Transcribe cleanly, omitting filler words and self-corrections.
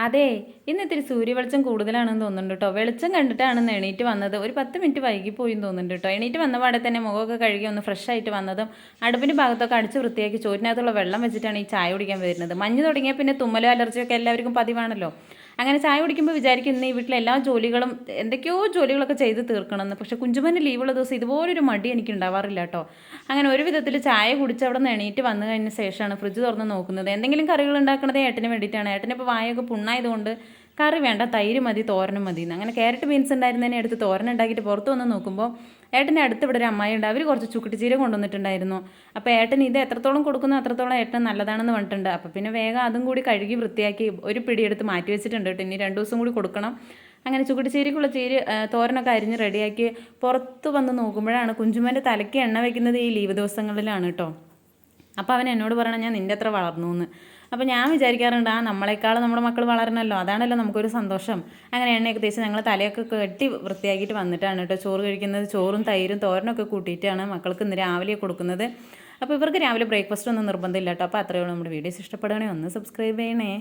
അതെ, ഇന്ന് ഇത്തിരി സൂര്യവെളിച്ചം കൂടുതലാണെന്ന് തോന്നുന്നുണ്ട് കേട്ടോ. വെളിച്ചം കണ്ടിട്ടാണ് എണീറ്റ് വന്നത്. ഒരു 10 മിനിറ്റ് വൈകിപ്പോയി എന്ന് തോന്നുന്നുണ്ട് കേട്ടോ. എണീറ്റ് വന്ന പാടെ തന്നെ മുഖമൊക്കെ കഴുകി ഒന്ന് ഫ്രഷ് ആയിട്ട് വന്നതും അടുപ്പിൻ്റെ ഭാഗത്തൊക്കെ അടിച്ച് വൃത്തിയാക്കി ചോറ്റിനകത്തുള്ള വെള്ളം വെച്ചിട്ടാണ് ഈ ചായ കുടിക്കാൻ വരുന്നത്. മഞ്ഞ് തുടങ്ങിയാൽ പിന്നെ തുമ്മലും അലർജിയൊക്കെ എല്ലാവർക്കും പതിവാണല്ലോ. അങ്ങനെ ചായ കുടിക്കുമ്പോൾ വിചാരിക്കും ഇന്ന് ഈ വീട്ടിലെ എല്ലാ ജോലികളും എന്തൊക്കെയോ ജോലികളൊക്കെ ചെയ്ത് തീർക്കണമെന്ന്. പക്ഷെ കുഞ്ചുമോന് ലീവുള്ള ദിവസം ഇതുപോലൊരു മടി എനിക്ക് ഉണ്ടാവാറില്ല കേട്ടോ. അങ്ങനെ ഒരു വിധത്തിൽ ചായ കുടിച്ച് അവിടെ നിന്ന് എണീറ്റ് വന്നു കഴിഞ്ഞ ശേഷമാണ് ഫ്രിഡ്ജ് തുറന്ന് നോക്കുന്നത്. എന്തെങ്കിലും കറികൾ ഉണ്ടാക്കുന്നത് ഏട്ടന് വേണ്ടിയിട്ടാണ്. ഏട്ടന് ഇപ്പോൾ വായൊക്കെ പുണ്ണായതുകൊണ്ട് കറി വേണ്ട, തൈര് മതി, തോരനും മതി എന്ന്. അങ്ങനെ ക്യാരറ്റ് ബീൻസ് ഉണ്ടായിരുന്നതിനെ എടുത്ത് തോരൻ ഉണ്ടാക്കിയിട്ട് പുറത്ത് വന്ന് നോക്കുമ്പോൾ ഏട്ടൻ്റെ അടുത്ത് ഇവിടെ ഒരു അമ്മായി ഉണ്ട്. അവർ കുറച്ച് ചുക്കുട്ടിച്ചീര കൊണ്ടുവന്നിട്ടുണ്ടായിരുന്നു. അപ്പോൾ ഏട്ടൻ ഇത് എത്രത്തോളം കൊടുക്കുന്നോ അത്രത്തോളം ഏട്ടൻ നല്ലതാണെന്ന് പറഞ്ഞിട്ടുണ്ട്. അപ്പോൾ പിന്നെ വേഗം അതും കൂടി കഴുകി വൃത്തിയാക്കി ഒരു പിടിയെടുത്ത് മാറ്റി വെച്ചിട്ടുണ്ട് കേട്ടോ. ഇനി 2 ദിവസം കൂടി കൊടുക്കണം. അങ്ങനെ ചുക്കുട്ടിച്ചീരക്കുള്ള തോരനൊക്കെ അരിഞ്ഞ് റെഡിയാക്കി പുറത്ത് വന്ന് നോക്കുമ്പോഴാണ് കുഞ്ചുമോൻ്റെ തലയ്ക്ക് എണ്ണ വയ്ക്കുന്നത് ഈ ലീവ് ദിവസങ്ങളിലാണ് കേട്ടോ. അപ്പോൾ അവൻ എന്നോട് പറയണം ഞാൻ നിൻ്റെ അത്ര വളർന്നു എന്ന്. അപ്പോൾ ഞാൻ വിചാരിക്കാറുണ്ട് നമ്മളെക്കാളും നമ്മുടെ മക്കൾ വളരണമല്ലോ, അതാണല്ലോ നമുക്കൊരു സന്തോഷം. അങ്ങനെ എണ്ണയൊക്കെ തേച്ച് ഞങ്ങൾ തലയൊക്കെ കെട്ടി വൃത്തിയാക്കിയിട്ട് വന്നിട്ടാണ് കേട്ടോ ചോറ് കഴിക്കുന്നത്. ചോറും തൈരും തോരനൊക്കെ കൂട്ടിയിട്ടാണ് മക്കൾക്ക് ഇന്ന് രാവിലെ കൊടുക്കുന്നത്. അപ്പോൾ ഇവർക്ക് രാവിലെ ബ്രേക്ക്ഫാസ്റ്റ് ഒന്നും നിർബന്ധമില്ല കേട്ടോ. അപ്പോൾ അത്രയേ ഉള്ളൂ. നമ്മുടെ വീഡിയോസ് ഇഷ്ടപ്പെടുകയാണെങ്കിൽ ഒന്ന് സബ്സ്ക്രൈബ് ചെയ്യണേ.